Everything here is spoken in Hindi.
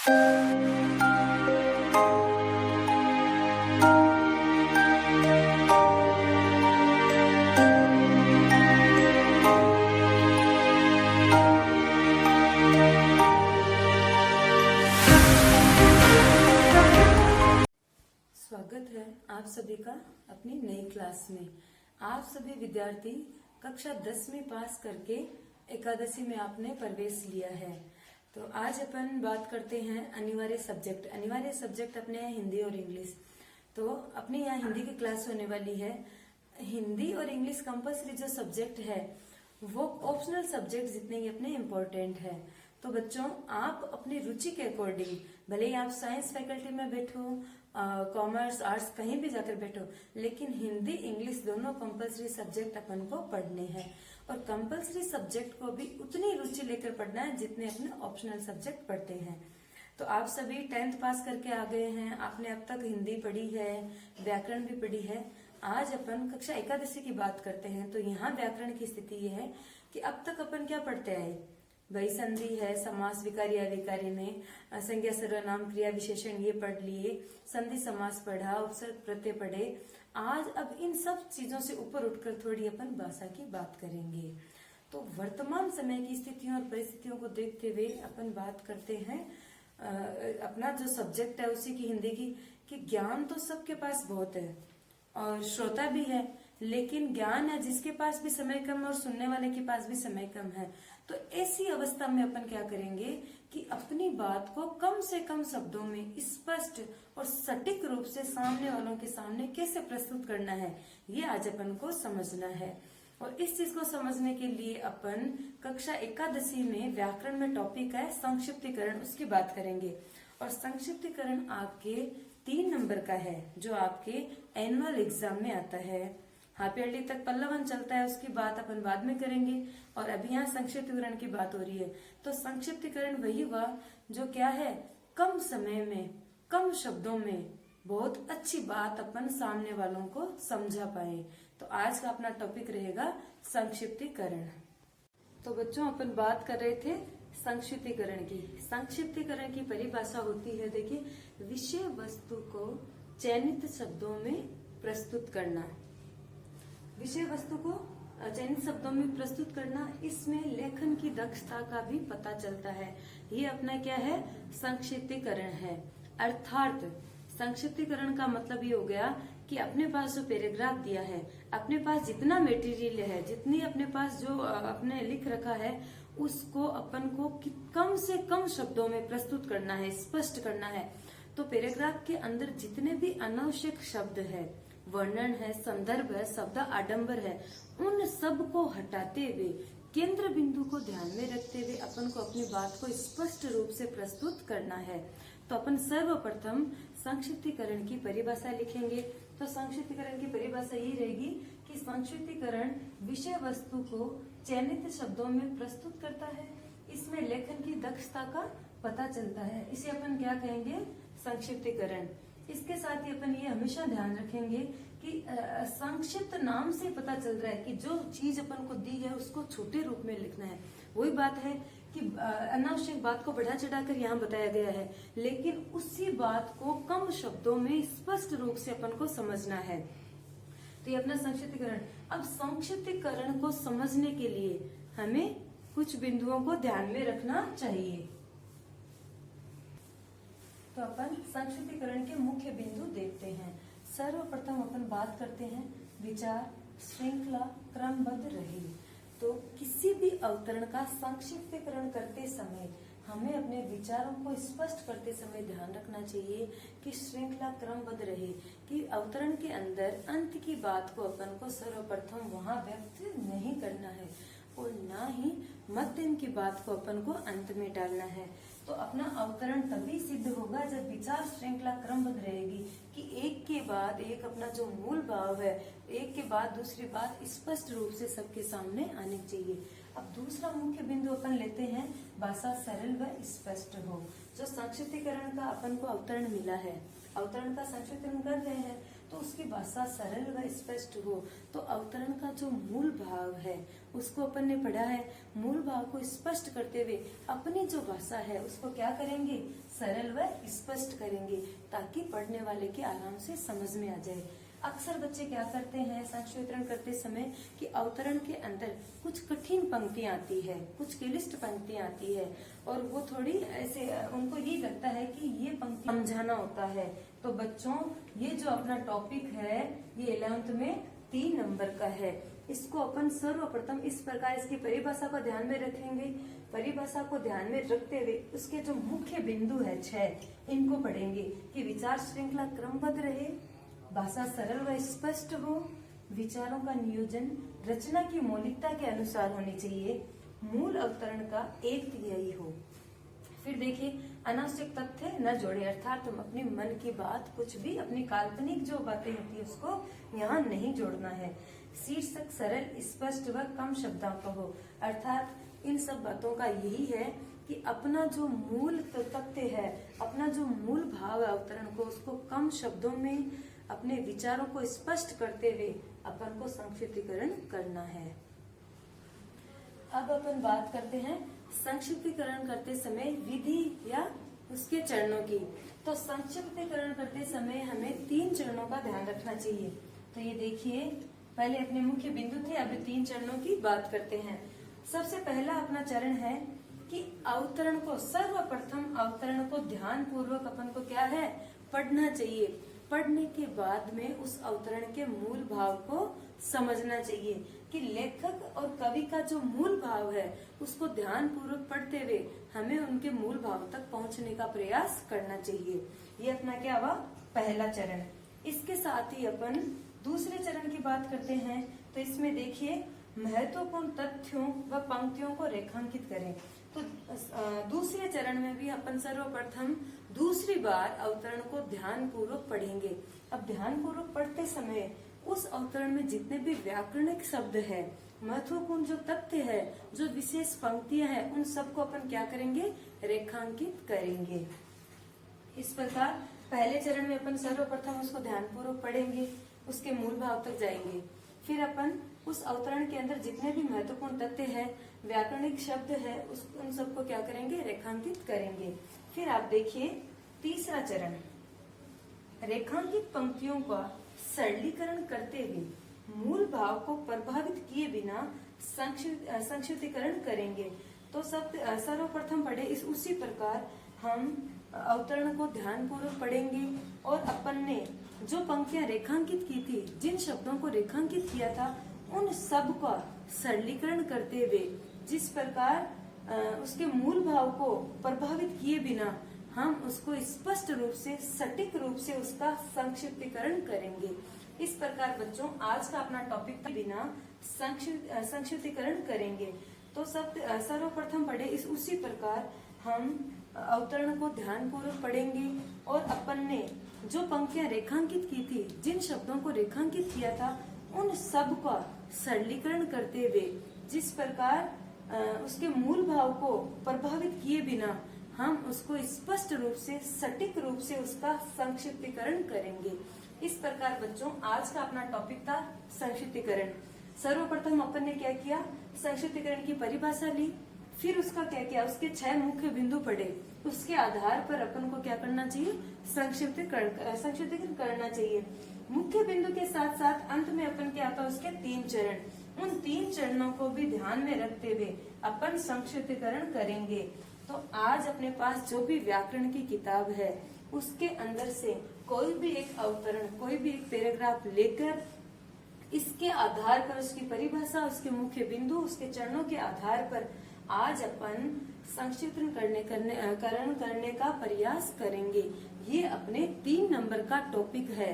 स्वागत है आप सभी का अपनी नई क्लास में। आप सभी विद्यार्थी कक्षा 10 में पास करके एकादशी में आपने प्रवेश लिया है। तो आज अपन बात करते हैं अनिवार्य सब्जेक्ट अपने हैं हिंदी और इंग्लिश। तो अपने यहाँ हिंदी की क्लास होने वाली है। हिंदी और इंग्लिश कंपल्सरी जो सब्जेक्ट है वो ऑप्शनल सब्जेक्ट जितने ही अपने इम्पोर्टेंट है। तो बच्चों आप अपनी रुचि के अकॉर्डिंग, भले ही आप साइंस फैकल्टी में बैठो, कॉमर्स आर्ट्स कहीं भी जाकर बैठो, लेकिन हिंदी इंग्लिश दोनों कंपल्सरी सब्जेक्ट अपन को पढ़ने हैं। और कंपल्सरी सब्जेक्ट को भी उतनी रुचि लेकर पढ़ना है जितने अपने ऑप्शनल सब्जेक्ट पढ़ते हैं। तो आप सभी 10th पास करके आ गए हैं, आपने अब तक हिंदी पढ़ी है, व्याकरण भी पढ़ी है। आज अपन कक्षा एकादशी की बात करते हैं। तो यहाँ व्याकरण की स्थिति ये है कि अब तक अपन क्या पढ़ते आए, वही संधि है, समास, विकारी अविकारी में संज्ञा सर्वनाम क्रिया विशेषण ये पढ़ लिए, संधि समास पढ़ा, उपसर्ग प्रत्यय पढ़े। आज अब इन सब चीजों से ऊपर उठकर थोड़ी अपन भाषा की बात करेंगे। तो वर्तमान समय की स्थितियों और परिस्थितियों को देखते हुए अपन बात करते हैं अपना जो सब्जेक्ट है उसी की हिंदी की, कि ज्ञान तो सबके पास बहुत है और श्रोता भी है, लेकिन ज्ञान है जिसके पास भी समय कम और सुनने वाले के पास भी समय कम है। तो ऐसी अवस्था में अपन क्या करेंगे कि अपनी बात को कम से कम शब्दों में स्पष्ट और सटीक रूप से सामने वालों के सामने कैसे प्रस्तुत करना है, ये आज अपन को समझना है। और इस चीज को समझने के लिए अपन कक्षा एकादशी में व्याकरण में टॉपिक है संक्षिप्तीकरण, उसकी बात करेंगे। और संक्षिप्तीकरण आपके 3 नंबर का है जो आपके एनुअल एग्जाम में आता है। हाफ ईयरली तक पल्लवन चलता है, उसकी बात अपन बाद में करेंगे। और अभी यहाँ संक्षिप्तीकरण की बात हो रही है। तो संक्षिप्तीकरण वही हुआ जो क्या है, कम समय में कम शब्दों में बहुत अच्छी बात अपन सामने वालों को समझा पाए। तो आज का अपना टॉपिक रहेगा संक्षिप्तीकरण। तो बच्चों अपन बात कर रहे थे संक्षिप्तीकरण की। संक्षिप्तीकरण की परिभाषा होती है, देखिए, विषय वस्तु को चयनित शब्दों में प्रस्तुत करना। विषय वस्तु को चयनित शब्दों में प्रस्तुत करना, इसमें लेखन की दक्षता का भी पता चलता है। ये अपना क्या है, संक्षिप्तीकरण है। अर्थात संक्षिप्तीकरण का मतलब ये हो गया कि अपने पास जो पैराग्राफ दिया है, अपने पास जितना मटेरियल है, जितनी अपने पास जो अपने लिख रखा है, उसको अपन को कम से कम शब्दों में प्रस्तुत करना है, स्पष्ट करना है। तो पैराग्राफ के अंदर जितने भी अनावश्यक शब्द है, वर्णन है, संदर्भ है, शब्द आडंबर है, उन सब को हटाते हुए केंद्र बिंदु को ध्यान में रखते हुए अपन को अपनी बात को स्पष्ट रूप से प्रस्तुत करना है। तो अपन सर्वप्रथम संक्षिप्तीकरण की परिभाषा लिखेंगे। तो संक्षिप्तीकरण की परिभाषा ये रहेगी कि संक्षिप्तीकरण विषय वस्तु को चयनित शब्दों में प्रस्तुत करता है, इसमें लेखन की दक्षता का पता चलता है, इसे अपन क्या कहेंगे, संक्षिप्तीकरण। इसके साथ ही अपन ये हमेशा ध्यान रखेंगे कि संक्षिप्त नाम से पता चल रहा है कि जो चीज अपन को दी है उसको छोटे रूप में लिखना है। वही बात है कि अनावश्यक बात को बढ़ा चढ़ाकर यहाँ बताया गया है, लेकिन उसी बात को कम शब्दों में स्पष्ट रूप से अपन को समझना है। तो ये अपना संक्षिप्तीकरण। अब संक्षिप्तीकरण को समझने के लिए हमें कुछ बिंदुओं को ध्यान में रखना चाहिए। तो अपन संक्षिप्तीकरण के मुख्य बिंदु देखते हैं। सर्वप्रथम अपन बात करते हैं विचार, श्रृंखला, क्रमबद्ध रहे। तो किसी भी अवतरण का संक्षिप्तीकरण करते समय हमें अपने विचारों को स्पष्ट करते समय ध्यान रखना चाहिए कि श्रृंखला क्रमबद्ध रहे, कि अवतरण के अंदर अंत की बात को अपन को सर्वप्रथम वहां व्यक्त नहीं करना है और ना ही मध्यम की बात को अपन को अंत में डालना है। तो अपना अवतरण तभी सिद्ध होगा जब विचार श्रृंखला क्रमबद्ध रहेगी कि एक के बाद एक अपना जो मूल भाव है, एक के बाद दूसरी बात स्पष्ट रूप से सबके सामने आनी चाहिए। अब दूसरा मुख्य बिंदु अपन लेते हैं, भाषा सरल व स्पष्ट हो। जो संक्षिप्तीकरण का अपन को अवतरण मिला है, अवतरण का संक्षिप्तीकरण कर रहे हैं, तो उसकी भाषा सरल व स्पष्ट हो। तो अवतरण का जो मूल भाव है उसको अपन ने पढ़ा है। मूल भाव को स्पष्ट करते हुए अपनी जो भाषा है उसको क्या करेंगे, सरल व स्पष्ट करेंगे, ताकि पढ़ने वाले के आराम से समझ में आ जाए। अक्सर बच्चे क्या करते हैं संक्षिप्तीकरण करते समय कि अवतरण के अंदर कुछ कठिन पंक्तियां आती है, कुछ क्लिष्ट पंक्तियां आती है, और वो थोड़ी ऐसे उनको ये लगता है कि ये पंक्ति समझाना होता है। तो बच्चों ये जो अपना टॉपिक है ये 11th में 3 नंबर का है। इसको अपन सर्वप्रथम इस प्रकार इसकी परिभाषा को ध्यान में रखेंगे। परिभाषा को ध्यान में रखते हुए उसके जो मुख्य बिंदु है 6 इनको पढ़ेंगे कि विचार श्रृंखला क्रमबद्ध रहे, भाषा सरल व स्पष्ट हो, विचारों का नियोजन रचना की मौलिकता के अनुसार होनी चाहिए, मूल अवतरण का 1/3 हो। फिर देखिए अनावश्यक तथ्य न जोड़े, अर्थात हम अपने मन की बात कुछ भी अपनी काल्पनिक जो बातें होती है उसको यहाँ नहीं जोड़ना है। शीर्षक सरल स्पष्ट व कम शब्दों का हो, अर्थात इन सब बातों का यही है कि अपना जो मूल तथ्य है, अपना जो मूल भाव है अवतरण को, उसको कम शब्दों में अपने विचारों को स्पष्ट करते हुए अपन को संक्षिप्तीकरण करना है। अब अपन बात करते हैं संक्षिप्तीकरण करते समय विधि या उसके चरणों की। तो संक्षिप्तीकरण करते समय हमें 3 चरणों का ध्यान रखना चाहिए। तो ये देखिए पहले अपने मुख्य बिंदु थे, अब 3 चरणों की बात करते हैं। सबसे पहला अपना चरण है कि अवतरण को, सर्वप्रथम अवतरण को ध्यान पूर्वक अपन को क्या है पढ़ना चाहिए। पढ़ने के बाद में उस अवतरण के मूल भाव को समझना चाहिए कि लेखक और कवि का जो मूल भाव है उसको ध्यान पूर्वक पढ़ते हुए हमें उनके मूल भाव तक पहुंचने का प्रयास करना चाहिए। ये अपना क्या हुआ पहला चरण। इसके साथ ही अपन दूसरे चरण की बात करते हैं। तो इसमें देखिए महत्वपूर्ण तथ्यों व पंक्तियों को रेखांकित करें। तो दूसरे चरण में भी अपन सर्वप्रथम दूसरी बार अवतरण को ध्यान पूर्वक पढ़ेंगे। अब ध्यान पूर्वक पढ़ते समय उस अवतरण में जितने भी व्याकरणिक शब्द है, महत्वपूर्ण जो तथ्य है, जो विशेष पंक्तियां हैं, उन सबको अपन क्या करेंगे रेखांकित करेंगे। इस प्रकार पहले चरण में अपन सर्वप्रथम उसको ध्यान पूर्वक पढ़ेंगे, उसके मूल भाव तक जाएंगे। फिर अपन उस अवतरण के अंदर जितने भी महत्वपूर्ण तथ्य है, व्याकरणिक शब्द है, उन सबको क्या करेंगे रेखांकित करेंगे। फिर आप देखिए तीसरा चरण, रेखांकित पंक्तियों का सरलीकरण करते हुए मूल भाव को प्रभावित किए बिना संक्षिप्तीकरण करेंगे। तो सब सर्वप्रथम पढ़े उसी प्रकार हम अवतरण को ध्यान पूर्वक पढ़ेंगे और अपन ने जो पंक्तियां रेखांकित की थी, जिन शब्दों को रेखांकित किया था, उन सब का सरलीकरण करते हुए जिस प्रकार उसके मूल भाव को प्रभावित किए बिना हम उसको स्पष्ट रूप से, सटीक रूप से उसका संक्षिप्तीकरण करेंगे। इस प्रकार बच्चों आज का अपना टॉपिक के बिना संक्षिप्तीकरण करेंगे। तो सब सर्वप्रथम पढ़े उसी प्रकार हम अवतरण को ध्यान पूर्वक पढ़ेंगे और अपन ने जो पंक्तियां रेखांकित की थी, जिन शब्दों को रेखांकित किया था, उन सब का सरलीकरण करते हुए जिस प्रकार उसके मूल भाव को प्रभावित किए बिना हम उसको स्पष्ट रूप से, सटीक रूप से उसका संक्षिप्तीकरण करेंगे। इस प्रकार बच्चों आज का अपना टॉपिक था संक्षिप्तीकरण। सर्वप्रथम अपन ने क्या किया, संक्षिप्तीकरण की परिभाषा ली, फिर उसका क्या किया, उसके 6 मुख्य बिंदु पढ़े, उसके आधार पर अपन को क्या करना चाहिए, संक्षिप्तीकरण करना चाहिए। मुख्य बिंदु के साथ साथ अंत में अपन क्या आता है, उसके 3 चरण, उन 3 चरणों को भी ध्यान में रखते हुए अपन संक्षिप्तीकरण करेंगे। तो आज अपने पास जो भी व्याकरण की किताब है उसके अंदर से कोई भी एक अवतरण, कोई भी एक पैराग्राफ लेकर इसके आधार पर उसकी परिभाषा, उसके मुख्य बिंदु, उसके चरणों के आधार पर आज अपन संक्षिप्तीकरण करने का प्रयास करेंगे। ये अपने 3 नंबर का टॉपिक है।